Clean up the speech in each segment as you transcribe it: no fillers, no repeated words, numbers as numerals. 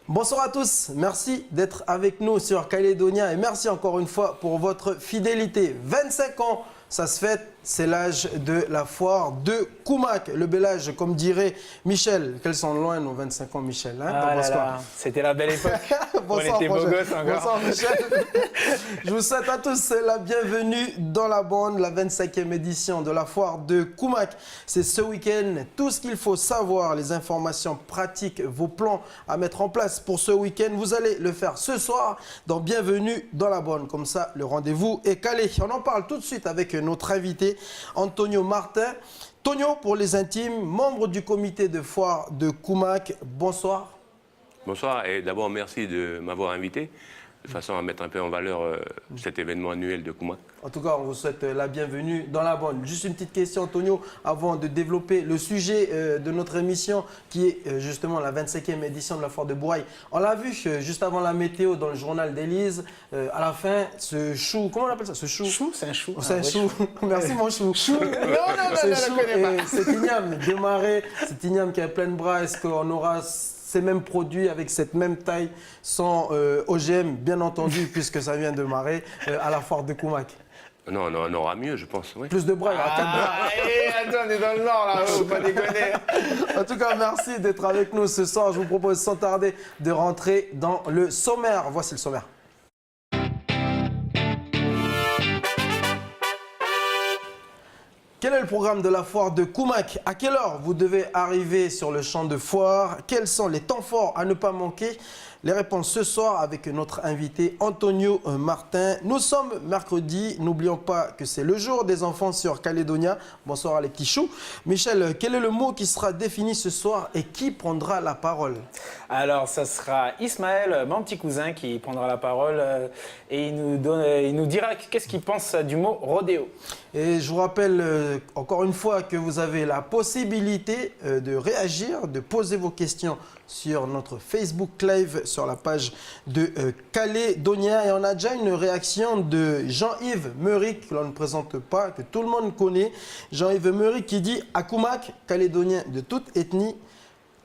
Bonsoir à tous, merci d'être avec nous sur Calédonia et merci encore une fois pour votre fidélité. 25 ans, ça se fête, c'est l'âge de la foire de Koumak. Le bel âge, comme dirait Michel. Quels sont loin nos 25 ans, Michel, hein? Ah là là, c'était la belle époque. Bonsoir, on était beaux gosses encore. Bonsoir Michel. Je vous souhaite à tous la bienvenue dans la bande, la 25e édition de la foire de Koumak. C'est ce week-end, tout ce qu'il faut savoir, les informations pratiques, vos plans à mettre en place pour ce week-end. Vous allez le faire ce soir dans Bienvenue dans la bande. Comme ça, le rendez-vous est calé. On en parle tout de suite avec notre invité, Antonio Martin. Tonio, pour les intimes, membre du comité de foire de Koumak. Bonsoir. Bonsoir et d'abord merci de m'avoir invité, de façon à mettre un peu en valeur cet événement annuel de Koumak. En tout cas, on vous souhaite la bienvenue dans la bande. Juste une petite question, Antonio, avant de développer le sujet de notre émission, qui est justement la 25e édition de la foire de Bourail. On l'a vu juste avant la météo dans le journal d'Élise. À la fin, ce chou, comment on appelle ça? Ce chou? Chou, c'est un chou. C'est un chou. Merci mon chou. Chou. Non, Ce chou, cet igname démarré, cet igname qui a plein de bras, est-ce qu'on aura ces mêmes produits avec cette même taille sans OGM, bien entendu, puisque ça vient de Marais, à la foire de Koumak? Non, on aura mieux, je pense. Oui. Plus de bras, il y aura 4 bras. Attends, on est dans le nord là, faut pas déconner. En tout cas, merci d'être avec nous ce soir. Je vous propose sans tarder de rentrer dans le sommaire. Voici le sommaire. Quel est le programme de la foire de Koumak? À quelle heure vous devez arriver sur le champ de foire? Quels sont les temps forts à ne pas manquer? Les réponses ce soir avec notre invité Antonio Martin. Nous sommes mercredi, n'oublions pas que c'est le jour des enfants sur Calédonia. Bonsoir les petits choux. Michel, quel est le mot qui sera défini ce soir et qui prendra la parole? Alors, ça sera Ismaël, mon petit cousin, qui prendra la parole et il nous dira qu'est-ce qu'il pense du mot rodéo. Et je vous rappelle encore une fois que vous avez la possibilité de réagir, de poser vos questions sur notre Facebook Live, sur la page de Calédonia. Et on a déjà une réaction de Jean-Yves Meuric, que l'on ne présente pas, que tout le monde connaît. Jean-Yves Meuric qui dit « À Koumak, Calédonien de toute ethnie,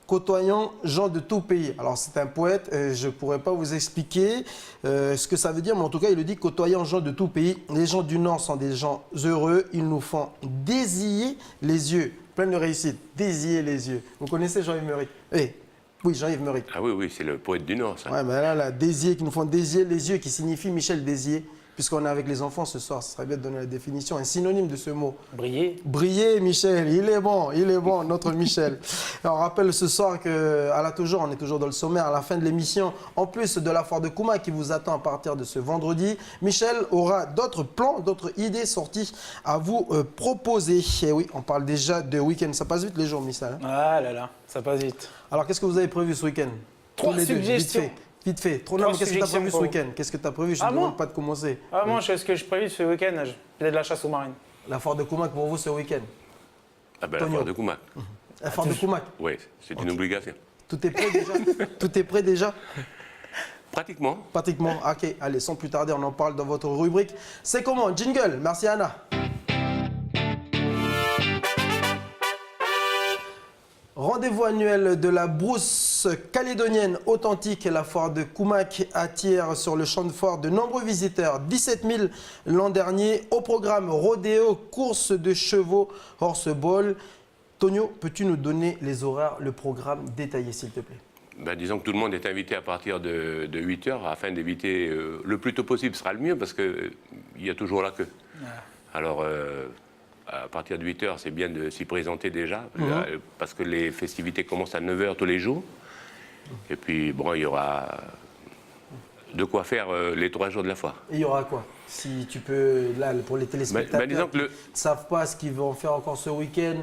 côtoyant gens de tout pays ». Alors c'est un poète, je ne pourrais pas vous expliquer ce que ça veut dire, mais en tout cas il le dit, côtoyant gens de tout pays. Les gens du Nord sont des gens heureux, ils nous font désiller les yeux. Plein de réussite, désiller les yeux. Vous connaissez Jean-Yves Meuric? Oui, Jean-Yves Meuric. Ah oui, c'est le poète du Nord, ça. Ouais, mais là, désiller, qui nous font désiller les yeux, qui signifie Michel Désier. Puisqu'on est avec les enfants ce soir, ce serait bien de donner la définition, un synonyme de ce mot. Briller. Briller, Michel, il est bon, notre Michel. Alors, on rappelle ce soir on est toujours dans le sommaire, à la fin de l'émission, en plus de la foire de Koumak qui vous attend à partir de ce vendredi, Michel aura d'autres plans, d'autres idées sorties à vous proposer. Et oui, on parle déjà de week-end, ça passe vite les jours, Michel. Ah là là, ça passe vite. Alors, qu'est-ce que vous avez prévu ce week-end? Trois suggestions. Vite fait. Trop qu'est-ce que tu as prévu ce week-end? Qu'est-ce que tu as prévu? Je ne demande pas de commencer. Ah, moi, ce que je prévu ce week-end, peut-être de la chasse sous-marine. La foire de Koumak pour vous ce week-end? Ah ben, la foire de Koumak. La foire de Koumak? Oui, c'est une obligation. Tout est prêt déjà? Tout est prêt déjà? Pratiquement. Pratiquement. Ok, allez, sans plus tarder, on en parle dans votre rubrique. C'est comment? Jingle. Merci Anna. Rendez-vous annuel de la brousse calédonienne authentique, la foire de Koumak attire sur le champ de foire de nombreux visiteurs. 17 000 l'an dernier. Au programme rodéo, course de chevaux, horseball. Tonio, peux-tu nous donner les horaires, le programme détaillé s'il te plaît? Ben, disons que tout le monde est invité à partir de 8 h afin d'éviter le plus tôt possible sera le mieux parce qu'il y a toujours la queue. Alors, à partir de 8 h, c'est bien de s'y présenter déjà, parce que les festivités commencent à 9 h tous les jours. Et puis, bon, il y aura de quoi faire les 3 jours de la foire. Et il y aura quoi? Si tu peux, là, pour les téléspectateurs qui ne savent pas ce qu'ils vont faire encore ce week-end,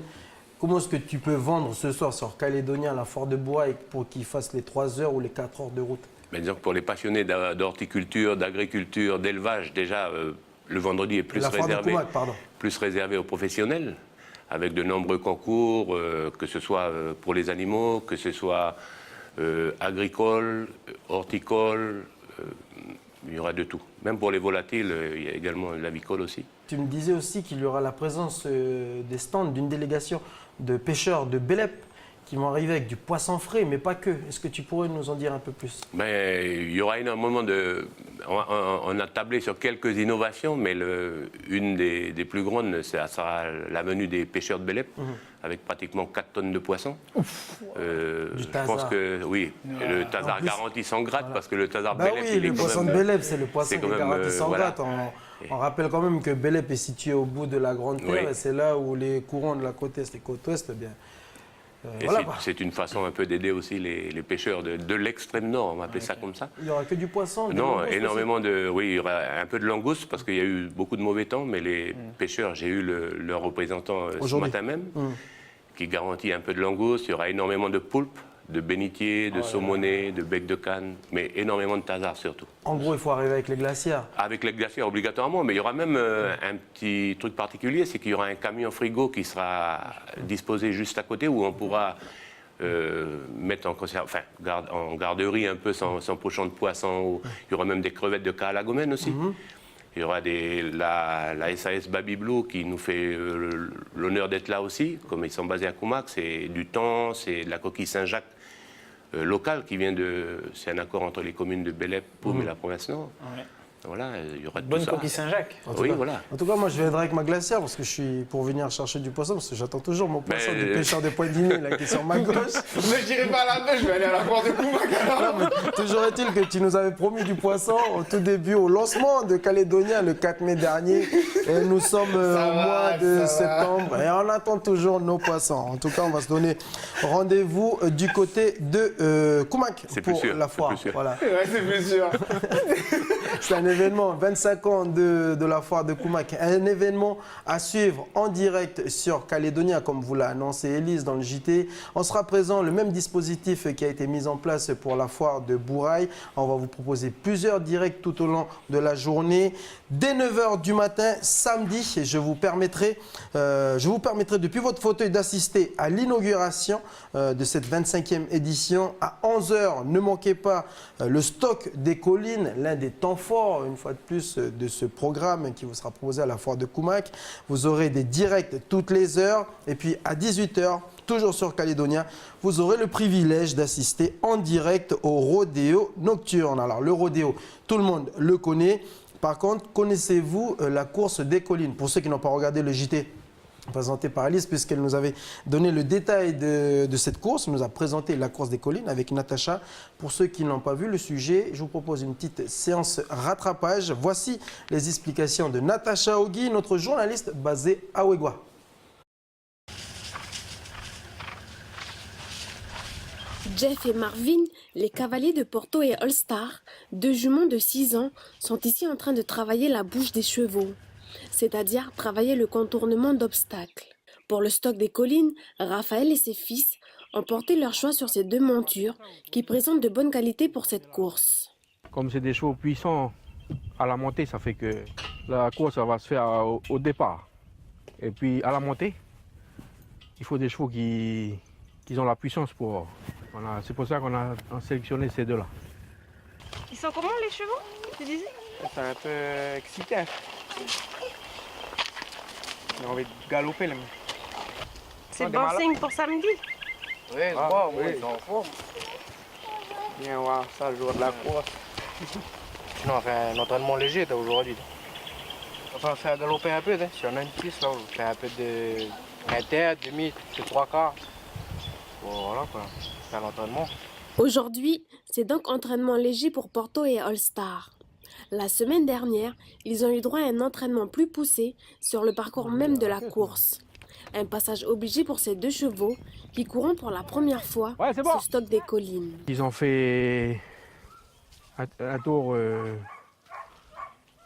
comment est-ce que tu peux vendre ce soir sur Calédonia la foire de bois pour qu'ils fassent les 3 heures ou les 4 heures de route? Ben, disons que pour les passionnés d'horticulture, d'agriculture, d'élevage, déjà, le vendredi est plus réservé aux professionnels, avec de nombreux concours, que ce soit pour les animaux, que ce soit agricole, horticole, il y aura de tout. Même pour les volatiles, il y a également l'avicole aussi. Tu me disais aussi qu'il y aura la présence des stands d'une délégation de pêcheurs de Bélep qui vont arriver avec du poisson frais, mais pas que. Est-ce que tu pourrais nous en dire un peu plus? Il y aura énormément de... On a tablé sur quelques innovations, mais une des plus grandes, ça sera la venue des pêcheurs de Bélep, avec pratiquement 4 tonnes de poissons. Je pense que, oui, le Tazar garanti sans gratte, voilà. Parce que le Tazar Bélep... Oui, le poisson de Bélep, c'est le poisson qui est garanti sans gratte. On rappelle quand même que Bélep est situé au bout de la Grande Terre, et c'est là où les courants de la côte Est et côte Ouest, bien... c'est une façon un peu d'aider aussi les pêcheurs de l'extrême nord, on va appeler ça comme ça. Il n'y aura que du poisson? Non, énormément de... Oui, il y aura un peu de langouste parce qu'il y a eu beaucoup de mauvais temps, mais les pêcheurs, j'ai eu leur représentant ce matin même, qui garantit un peu de langouste. Il y aura énormément de poulpes, de bénitiers, de saumonets, de becs de canne, mais énormément de tasards surtout. En gros, il faut arriver avec les glacières. Avec les glacières, obligatoirement, mais il y aura même un petit truc particulier, c'est qu'il y aura un camion frigo qui sera disposé juste à côté, où on pourra mettre en garderie un peu son pochon de poisson. Il y aura même des crevettes de cas à la gomaine aussi. Il y aura la SAS Baby Blue qui nous fait l'honneur d'être là aussi, comme ils sont basés à Koumak. C'est du thon, c'est de la coquille Saint-Jacques locale qui vient de... C'est un accord entre les communes de Bélep, Poum et la province Nord. Voilà, il y aura bonne coquille Saint-Jacques. Voilà. En tout cas, moi, je viendrai avec ma glacière parce que je suis pour venir chercher du poisson, parce que j'attends toujours mon poisson du pêcheur des Points-Dînés là qui est sur ma gauche. Mais j'irai pas là-bas, je vais aller à la porte de Koumak. Toujours est-il que tu nous avais promis du poisson au tout début, au lancement de Calédonia le 4 mai dernier. Et nous sommes au mois de septembre et on attend toujours nos poissons. En tout cas, on va se donner rendez-vous du côté de Koumak pour la foire. Voilà. Ouais, c'est plus sûr. C'est un événement, 25 ans de la foire de Koumak. Un événement à suivre en direct sur Calédonia, comme vous l'a annoncé Élise dans le JT. On sera présent, le même dispositif qui a été mis en place pour la foire de Bourail. On va vous proposer plusieurs directs tout au long de la journée. Dès 9 h du matin, samedi, je vous permettrai depuis votre fauteuil d'assister à l'inauguration de cette 25e édition. À 11 h, ne manquez pas le stock des collines, l'un des temps forts, une fois de plus, de ce programme qui vous sera proposé à la foire de Koumak. Vous aurez des directs toutes les heures. Et puis à 18 h, toujours sur Calédonia, vous aurez le privilège d'assister en direct au rodéo nocturne. Alors le rodéo, tout le monde le connaît. Par contre, connaissez-vous la course des collines? Pour ceux qui n'ont pas regardé le JT présenté par Alice, puisqu'elle nous avait donné le détail de cette course, elle nous a présenté la course des collines avec Natacha. Pour ceux qui n'ont pas vu le sujet, je vous propose une petite séance rattrapage. Voici les explications de Natacha Ogui, notre journaliste basée à Ouégoua. Jeff et Marvin, les cavaliers de Porto et All-Star, deux juments de 6 ans, sont ici en train de travailler la bouche des chevaux, c'est-à-dire travailler le contournement d'obstacles. Pour le stock des collines, Raphaël et ses fils ont porté leur choix sur ces deux montures qui présentent de bonnes qualités pour cette course. Comme c'est des chevaux puissants à la montée, ça fait que la course ça va se faire au départ. Et puis à la montée, il faut des chevaux qui ont la puissance pour... Voilà, c'est pour ça qu'on a sélectionné ces deux-là. Ils sont comment les chevaux, tu disais? C'est un peu excitant. J'ai envie de galoper là. C'est bon signe pour samedi? Oui, ils sont en forme. Viens voir ça le jour de la course. Sinon on fait un entraînement léger aujourd'hui. On va faire galoper un peu, hein. Si on a une piste là, on fait un peu de inter, demi, c'est 3/4. Bon, voilà quoi, faire l'entraînement. Aujourd'hui, c'est donc entraînement léger pour Porto et All-Star. La semaine dernière, ils ont eu droit à un entraînement plus poussé sur le parcours même de la course. Un passage obligé pour ces deux chevaux qui courront pour la première fois ce stock des collines. Ils ont fait un tour,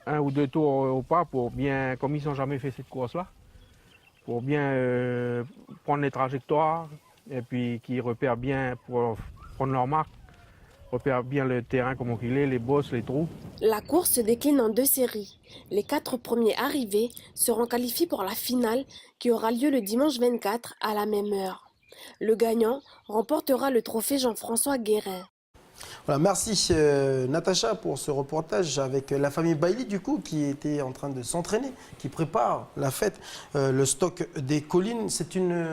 un ou deux tours au pas pour bien, comme ils n'ont jamais fait cette course-là, pour bien prendre les trajectoires et puis qu'ils repèrent bien pour prendre leur marque. Repère bien le terrain, comment il est, les bosses, les trous. La course se décline en 2 séries. Les 4 premiers arrivés seront qualifiés pour la finale qui aura lieu le dimanche 24 à la même heure. Le gagnant remportera le trophée Jean-François Guérin. Voilà, merci Natacha pour ce reportage avec la famille Bailly du coup qui était en train de s'entraîner, qui prépare la fête, le stock des collines. C'est une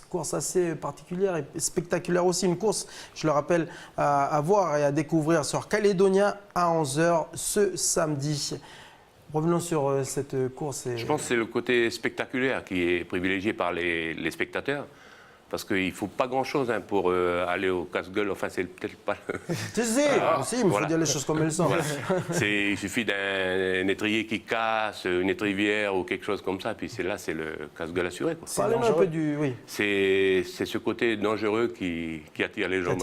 course assez particulière et spectaculaire aussi, une course, je le rappelle, à voir et à découvrir sur Calédonia à 11h ce samedi. Revenons sur cette course. Je pense que c'est le côté spectaculaire qui est privilégié par les spectateurs. Parce qu'il ne faut pas grand-chose pour aller au casse-gueule. Enfin, c'est peut-être pas... Tu sais, il me faut dire les choses comme elles sont. Voilà. Il suffit d'un étrier qui casse, une étrivière ou quelque chose comme ça. Puis c'est le casse-gueule assuré. Parlez-nous un peu du... Oui. C'est ce côté dangereux qui attire les gens.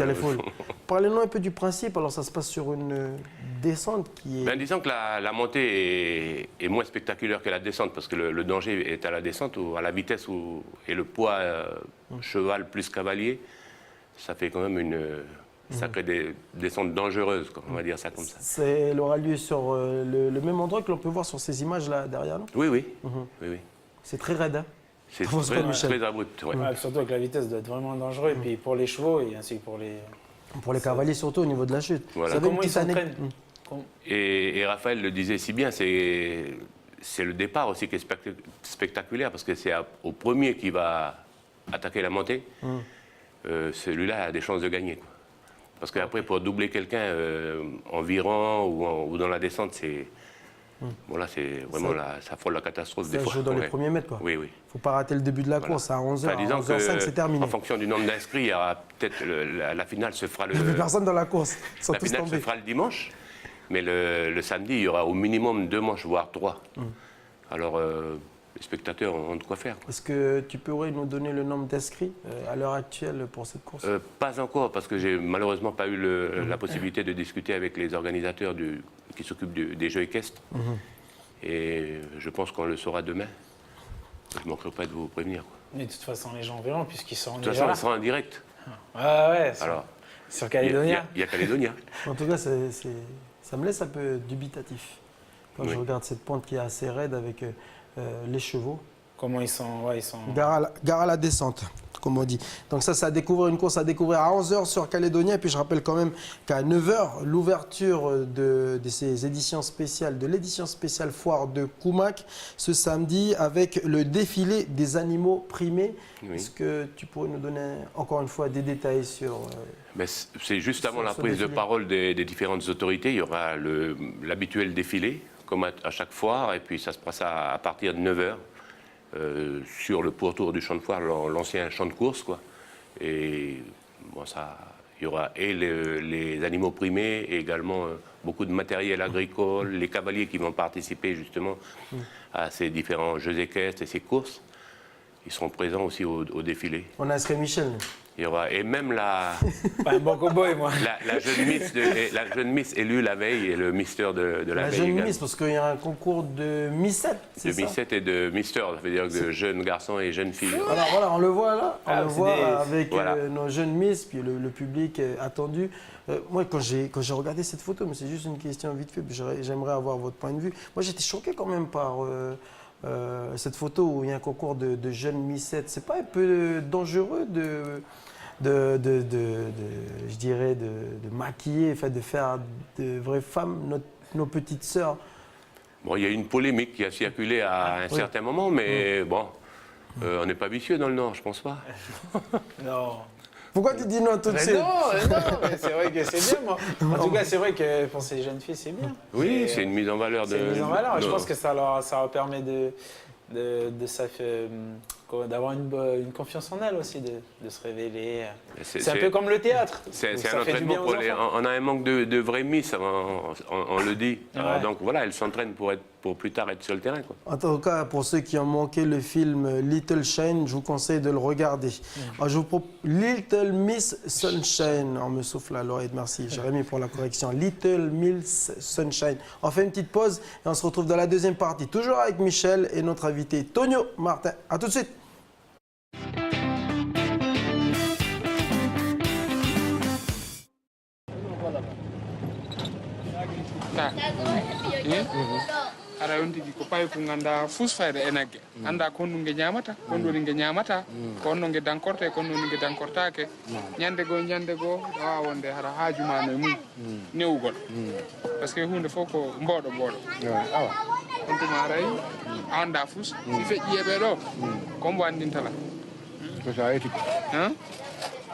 Parlez-nous un peu du principe. Alors, ça se passe sur une descente qui est... Disons que la montée est moins spectaculaire que la descente. Parce que le danger est à la descente ou à la vitesse et le poids... cheval plus cavalier, ça fait quand même une sacrée descente dangereuse, on va dire ça comme ça. Elle aura lieu sur le même endroit que l'on peut voir sur ces images là derrière nous. Oui. C'est très raide. Hein. C'est très abrupt. Ouais. Ouais, surtout que la vitesse doit être vraiment dangereuse, et puis pour les chevaux et ainsi que pour les... Pour les cavaliers surtout au niveau de la chute. Voilà. Ça, comment ils s'entraînent et Raphaël le disait si bien, c'est le départ aussi qui est spectaculaire, parce que c'est au premier qui va attaquer la montée, celui-là a des chances de gagner. Quoi. Parce qu'après, pour doubler quelqu'un en virant ou dans la descente, c'est vraiment ça frôle la catastrophe des fois. Ça joue dans les premiers mètres. Quoi. Oui. Il ne faut pas rater le début de la course. À 11h, à 11h05, c'est terminé. En fonction du nombre d'inscrits, il y aura peut-être la finale se fera le... Il n'y a plus personne dans la course. La finale se fera le dimanche, mais le samedi, il y aura au minimum 2 manches, voire 3. Alors... les spectateurs ont de quoi faire. Est-ce que tu pourrais nous donner le nombre d'inscrits à l'heure actuelle pour cette course? Pas encore, parce que j'ai malheureusement pas eu la possibilité de discuter avec les organisateurs qui s'occupent des jeux équestres. Et je pense qu'on le saura demain. Je ne manquerai pas de vous prévenir. Quoi. Mais de toute façon, les gens verront, puisqu'ils seront de toute façon, ils seront en direct. Ouais, sur Calédonia. Il y a Calédonia. En tout cas, ça me laisse un peu dubitatif. Quand je regarde cette pente qui est assez raide avec... les chevaux. Comment ils sont, Gare à la descente, comme on dit. Donc ça, c'est à découvrir, une course à découvrir à 11h sur Calédonia. Et puis je rappelle quand même qu'à 9h, l'ouverture de ces éditions spéciales, de l'édition spéciale foire de Koumak, ce samedi, avec le défilé des animaux primés. Oui. Est-ce que tu pourrais nous donner encore une fois des détails sur... c'est juste avant la prise de parole des différentes autorités. Il y aura l'habituel défilé, comme à chaque foire, et puis ça se passe à partir de 9h sur le pourtour du champ de foire, l'ancien champ de course, quoi. Et bon, il y aura les animaux primés et également beaucoup de matériel agricole, les cavaliers qui vont participer justement à ces différents jeux équestres et ces courses. Ils seront présents aussi au défilé. On a inscrit Michel. Il y aura, et même Pas un bon cowboy, moi. La jeune Miss élue la veille et le Mister de la veille. La jeune Miss, parce qu'il y a un concours de Missette, c'est ça? De Missette et de Mister, ça veut dire de jeunes garçons et jeunes filles. Voilà, on le voit là, avec nos jeunes Miss, puis le public attendu. Moi, quand j'ai regardé cette photo, mais c'est juste une question vite fait, j'aimerais avoir votre point de vue. Moi, j'étais choqué quand même par... cette photo où il y a un concours de jeunes missettes, c'est pas un peu dangereux je dirais, de maquiller, de faire de vraies femmes, nos petites sœurs? Bon, il y a une polémique qui a circulé à un certain moment, mais bon, on n'est pas vicieux dans le Nord, je pense pas. Non. Pourquoi tu dis non tout de suite? Non, mais c'est vrai que c'est bien, moi. En tout cas, c'est vrai que pour ces jeunes filles, c'est bien. Oui, c'est une mise en valeur. C'est une mise en valeur, et je pense que ça leur permet d'avoir une confiance en elles aussi, de se révéler. C'est un peu comme le théâtre. C'est un entraînement on a un manque de vraies Miss, on le dit. Ouais. Donc voilà, elles s'entraînent pour plus tard être sur le terrain. Quoi. En tout cas, pour ceux qui ont manqué le film Little Shine, je vous conseille de le regarder. Alors, je vous propose Little Miss Sunshine. On me souffle à l'oreille, merci Jérémy pour la correction. Little Miss Sunshine. On fait une petite pause et on se retrouve dans la deuxième partie. Toujours avec Michel et notre invité Tonio Martin. A tout de suite. Ada on tigi ko pawi ko ganda fusfayde e nagge anda kon ɗum nge ñamata kon ɗoni nge ñamata ko onno nge dankorte kon ɗoni nge dankortake ñande goo wawa wonde hara haajumano e mum newugol par ce que hunde fof ko mbooɗo awa on tuma aray a anda fus si feƴƴi eɓe ɗo ko mbo andintala ko sa eti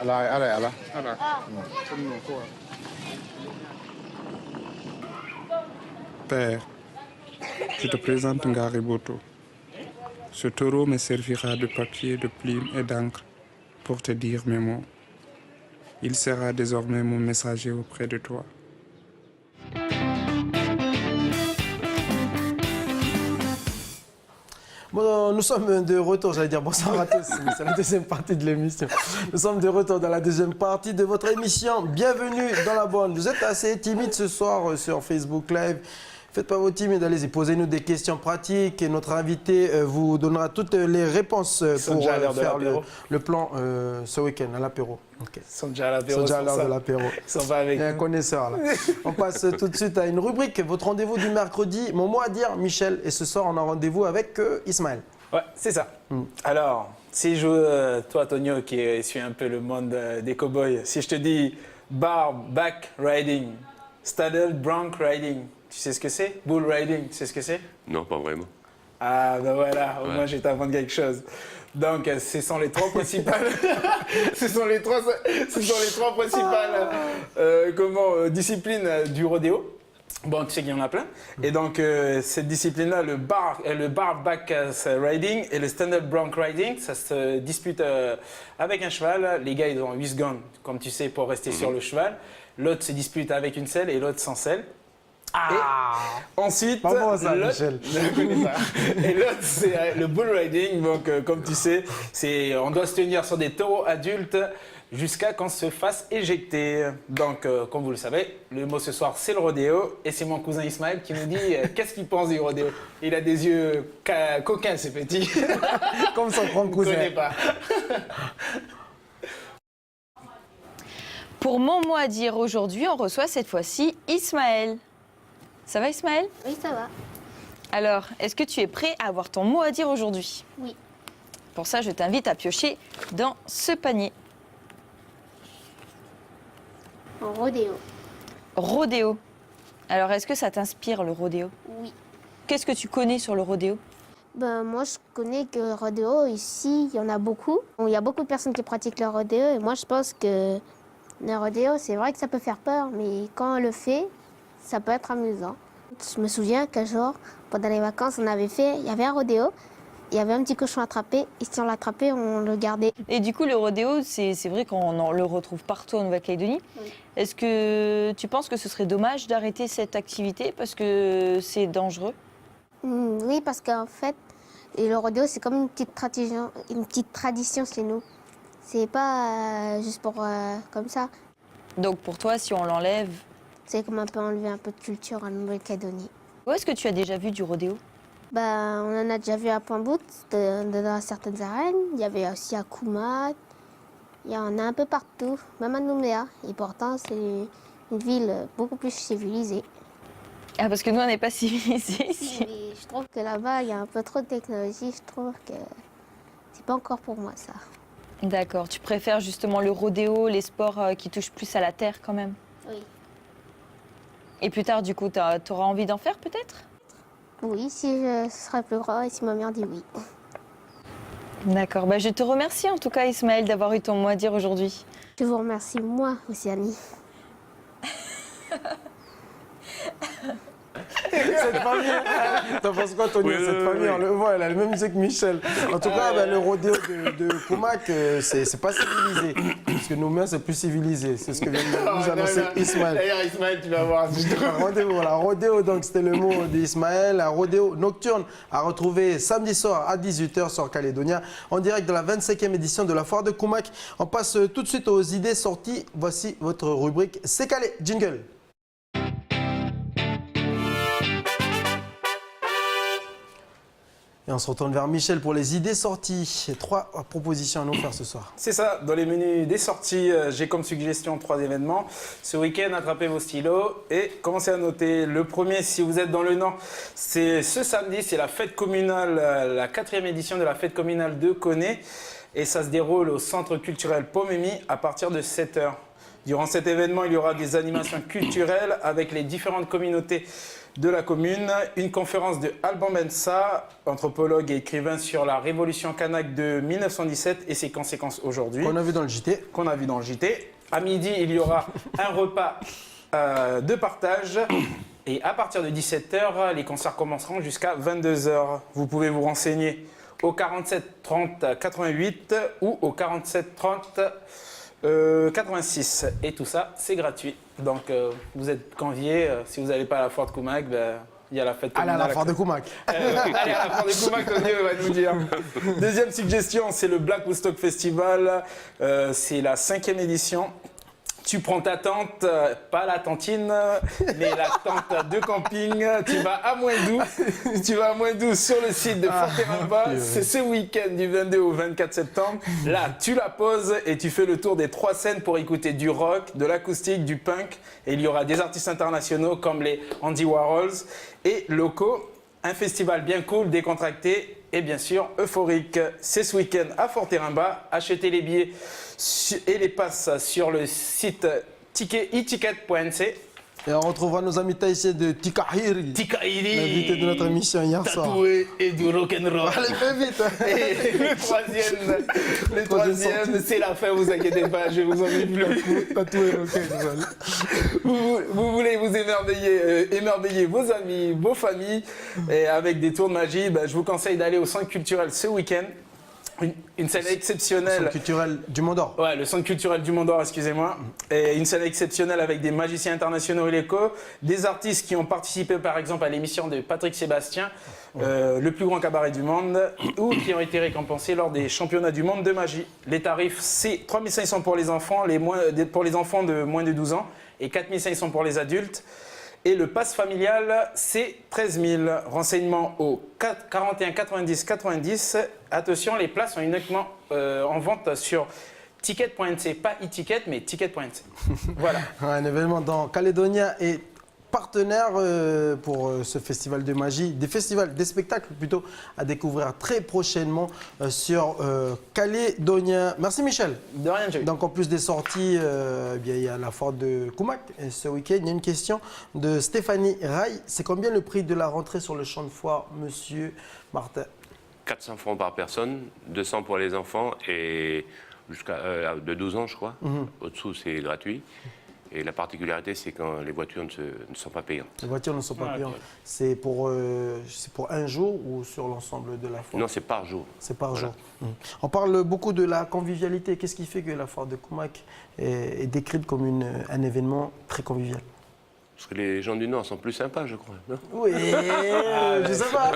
ala ɗum noon ko Père, je te présente Ngari Boto. Ce taureau me servira de papier, de plume et d'encre pour te dire mes mots. Il sera désormais mon messager auprès de toi. Bon, nous sommes de retour, j'allais dire bonsoir à tous, mais c'est la deuxième partie de l'émission. Nous sommes de retour dans la deuxième partie de votre émission. Bienvenue dans la bande. Vous êtes assez timide ce soir sur Facebook Live. Faites pas vos timides, allez-y, posez-nous des questions pratiques et notre invité vous donnera toutes les réponses pour faire le plan ce week-end à l'apéro. Okay. Ils sont déjà à l'apéro. Ils sont déjà à l'heure de l'apéro. Ils sont pas avec nous. Il y a un connaisseur là. On passe tout de suite à une rubrique, votre rendez-vous du mercredi. Mon mot à dire, Michel. Et ce soir, on a rendez-vous avec Ismaël. Ouais, c'est ça. Alors, si toi, Tonio, qui suit un peu le monde des cow-boys, si je te dis bareback riding, saddle bronc riding, tu sais ce que c'est? Bull riding, tu sais ce que c'est? Non, pas vraiment. Ah ben voilà, au moins je vais t'apprendre quelque chose. Donc ce sont les trois principales, disciplines du rodéo. Bon, tu sais qu'il y en a plein. Et donc cette discipline-là, le bareback riding et le stand-up bronc riding, ça se dispute avec un cheval. Les gars, ils ont 8 secondes, comme tu sais, pour rester sur le cheval. L'autre se dispute avec une selle et l'autre sans selle. Et ensuite, l'autre, c'est le bull riding. Donc, comme tu sais, on doit se tenir sur des taureaux adultes jusqu'à qu'on se fasse éjecter. Donc, comme vous le savez, le mot ce soir, c'est le rodéo. Et c'est mon cousin Ismaël qui nous dit qu'est-ce qu'il pense du rodéo. Il a des yeux coquins, ce petit. Comme son grand cousin. Je ne connais pas. Pour mon mot à dire aujourd'hui, on reçoit cette fois-ci Ismaël. Ça va Ismaël? Oui, ça va. Alors, est-ce que tu es prêt à avoir ton mot à dire aujourd'hui? Oui. Pour ça, je t'invite à piocher dans ce panier. Rodéo. Rodéo. Alors, est-ce que ça t'inspire le rodéo? Oui. Qu'est-ce que tu connais sur le rodéo? Moi, je connais que le rodéo, ici, il y en a beaucoup. Il y a beaucoup de personnes qui pratiquent le rodéo et moi, je pense que le rodéo, c'est vrai que ça peut faire peur, mais quand on le fait, ça peut être amusant. Je me souviens qu'un jour, pendant les vacances, il y avait un rodéo, il y avait un petit cochon attrapé, et si on l'attrapait, on le gardait. Et du coup, le rodéo, c'est vrai qu'on le retrouve partout en Nouvelle-Calédonie. Oui. Est-ce que tu penses que ce serait dommage d'arrêter cette activité parce que c'est dangereux? Oui, parce qu'en fait, le rodéo, c'est comme une petite tradition chez nous. C'est pas juste pour comme ça. Donc pour toi, si on l'enlève... C'est comme un peu enlever un peu de culture en Nouvelle-Calédonie. Où est-ce que tu as déjà vu du rodéo? On en a déjà vu à Point-Bout, dans certaines arènes. Il y avait aussi à Kumat. Il y en a un peu partout, même à Nouméa. Et pourtant, c'est une ville beaucoup plus civilisée. Ah, parce que nous, on n'est pas civilisés ici. Mais je trouve que là-bas, il y a un peu trop de technologie. Je trouve que c'est pas encore pour moi, ça. D'accord. Tu préfères justement le rodéo, les sports qui touchent plus à la terre quand même? Oui. Et plus tard, du coup, tu auras envie d'en faire peut-être? Oui, si je serai plus grand et si ma mère dit oui. D'accord. Je te remercie en tout cas, Ismaël, d'avoir eu ton mot à dire aujourd'hui. Je vous remercie, moi, Océanie. Cette famille, t'en penses quoi, Tony? Cette famille, on le voit, elle a le même musique que Michel. En tout cas, le rodéo de Kumak, c'est pas civilisé. Parce que nous-mêmes, c'est plus civilisé. C'est ce que vient de nous annoncer Ismaël. D'ailleurs, Ismaël, tu vas voir. Rodéo, donc c'était le mot d'Ismaël. Un rodéo nocturne à retrouver samedi soir à 18h sur Calédonia, en direct de la 25e édition de la foire de Kumak. On passe tout de suite aux idées sorties. Voici votre rubrique C'est calé. Jingle. Et on se retourne vers Michel pour les idées sorties. 3 propositions à nous faire ce soir. C'est ça, dans les menus des sorties, j'ai comme suggestion 3 événements. Ce week-end, attrapez vos stylos et commencez à noter. Le premier, si vous êtes dans le Nord, c'est ce samedi, c'est la fête communale, la 4e édition de la fête communale de Koné. Et ça se déroule au centre culturel Pomemi à partir de 7h. Durant cet événement, il y aura des animations culturelles avec les différentes communautés de la commune, une conférence de Alban Bensa, anthropologue et écrivain sur la révolution kanak de 1917 et ses conséquences aujourd'hui. Qu'on a vu dans le JT. Qu'on a vu dans le JT. À midi, il y aura un repas de partage. Et à partir de 17h, les concerts commenceront jusqu'à 22h. Vous pouvez vous renseigner au 47 30 88 ou au 47 30 86. Et tout ça, c'est gratuit. Donc, vous êtes conviés. Si vous n'allez pas à la Foire de Koumak, il y a la fête communale. Allez à la Foire de Koumak. Allez à la Foire de Koumak, Tony va nous dire. Deuxième suggestion, c'est le Black Woodstock Festival. C'est la 5e édition. Tu prends ta tente, pas la tantine, mais la tente de camping. Tu vas à Moindou sur le site de Forteramba. C'est ce week-end du 22 au 24 septembre. Là, tu la poses et tu fais le tour des 3 scènes pour écouter du rock, de l'acoustique, du punk. Et il y aura des artistes internationaux comme les Andy Warhols et locaux. Un festival bien cool, décontracté et bien sûr euphorique. C'est ce week-end à Forteramba. Achetez les billets et les passes sur le site e-ticket.nc. Et on retrouvera nos amis tahitiens de Tikahiri. L'invité de notre émission hier soir. Tatoué et du rock'n'roll. Allez, fais vite. Et le troisième, c'est la fin, vous inquiétez pas, je vous en dis plus. Tatoué rock'n'roll. Vous voulez vous émerveiller vos amis, vos familles, et avec des tours de magie, je vous conseille d'aller au centre culturel ce week-end. Une salle exceptionnelle. Le centre culturel du Mont d'Or. Ouais, le centre culturel du Mont d'Or, excusez-moi. Et une salle exceptionnelle avec des magiciens internationaux et locaux, des artistes qui ont participé par exemple à l'émission de Patrick Sébastien, le plus grand cabaret du monde, ou qui ont été récompensés lors des championnats du monde de magie. Les tarifs, c'est 3 500 pour les enfants, pour les enfants de moins de 12 ans, et 4 500 pour les adultes. Et le pass familial, c'est 13 000. Renseignements au 41 90 90. Attention, les places sont uniquement en vente sur ticket.nc. Pas e-ticket, mais ticket.nc. Voilà. Un événement dans Calédonia et partenaire pour ce festival de magie, des spectacles plutôt à découvrir très prochainement sur Calédonia. Merci Michel. De rien, Jerry. Donc en plus des sorties, il y a la foire de Koumak et ce week-end. Il y a une question de Stéphanie Rai. C'est combien le prix de la rentrée sur le champ de foire, monsieur Martin? 400 francs par personne, 200 pour les enfants et jusqu'à de 12 ans je crois. Au-dessous c'est gratuit. Et la particularité, c'est quand les voitures ne sont pas payantes. Les voitures ne sont pas payantes. C'est pour un jour ou sur l'ensemble de la foire? Non, c'est par jour. C'est par jour. On parle beaucoup de la convivialité. Qu'est-ce qui fait que la foire de Koumak est décrite comme un événement très convivial? Parce que les gens du Nord sont plus sympas, je crois. Non? Oui, je sais pas.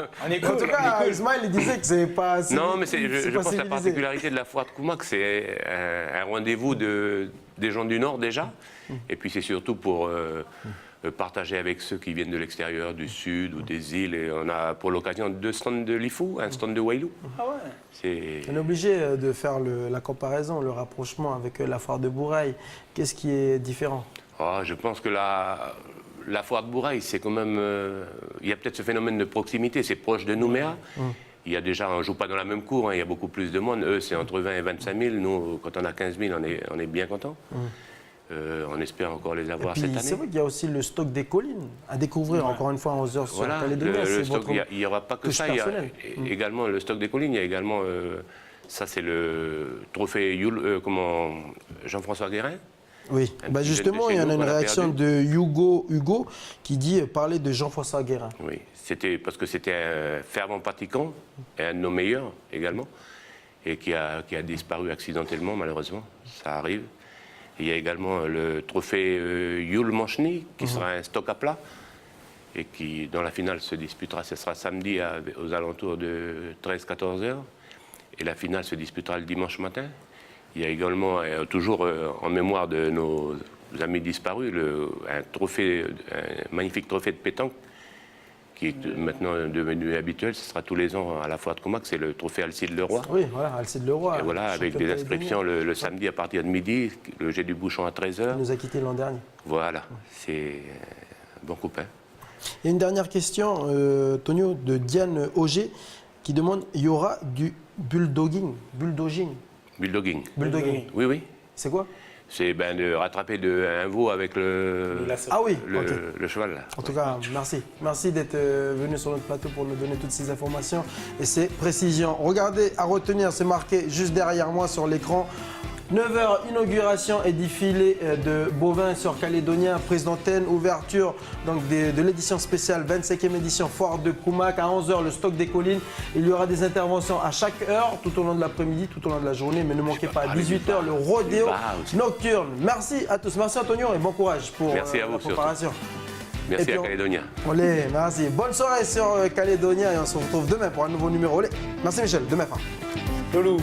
En tout cas, Ismaël il disait que c'est pas assez. Non, mais je pense que la particularité de la foire de Koumak, c'est un rendez-vous des gens du Nord déjà. Et puis c'est surtout pour partager avec ceux qui viennent de l'extérieur, du Sud ou des îles. Et on a pour l'occasion 2 stands de Lifou, un stand de Wailou. Ah ouais. On est obligé de faire la comparaison, le rapprochement avec la foire de Bourail. Qu'est-ce qui est différent? Je pense que la foire de Bourail, c'est quand même... il y a peut-être ce phénomène de proximité, c'est proche de Nouméa. Il y a déjà, on ne joue pas dans la même cour, il y a beaucoup plus de monde. Eux, c'est entre 20 et 25 000. Nous, quand on a 15 000, on est bien contents. On espère encore les avoir cette année. C'est vrai qu'il y a aussi le stock des collines à découvrir, encore une fois, en 11h sur Calédonia. Il n'y aura pas que ça. Il y a également le stock des collines. Il y a également, ça c'est le trophée Jean-François Guérin. Oui, justement, il y en a une réaction de Hugo qui dit parler de Jean-François Guérin. Oui, c'était parce que c'était un fervent pratiquant et un de nos meilleurs également, et qui a disparu accidentellement, malheureusement. Ça arrive. Et il y a également le trophée Yul Manchny, qui sera un stock à plat, et qui, dans la finale, se disputera, ce sera samedi aux alentours de 13-14 heures, et la finale se disputera le dimanche matin. Il y a également, toujours en mémoire de nos amis disparus, un magnifique trophée de pétanque qui est maintenant devenu habituel, ce sera tous les ans à la foire de Comac, c'est le trophée Alcide Leroy. Oui, voilà, Alcide Leroy. Et voilà, avec des inscriptions le samedi à partir de midi, le jet du bouchon à 13h. Il nous a quittés l'an dernier. Voilà, c'est un bon copain. Et une dernière question, Tonio, de Diane Auger, qui demande, il y aura du bulldogging. Bulldogging. Oui, oui. C'est quoi? C'est de rattraper un veau avec le cheval. Là. En tout cas, merci. Merci d'être venu sur notre plateau pour nous donner toutes ces informations et ces précisions. Regardez, à retenir, c'est marqué juste derrière moi sur l'écran. 9h, inauguration et défilé de bovins sur Calédonien, prise d'antenne, ouverture donc de l'édition spéciale, 25e édition, foire de Comac. À 11h, le stock des collines. Il y aura des interventions à chaque heure, tout au long de l'après-midi, tout au long de la journée. Mais ne manquez pas, à 18h, le rodéo nocturne. Merci à tous. Merci Antonio et bon courage pour la préparation. Merci à Calédonien. Olé, merci. Bonne soirée sur Calédonien et on se retrouve demain pour un nouveau numéro. Olé. Merci Michel, demain. Lolo.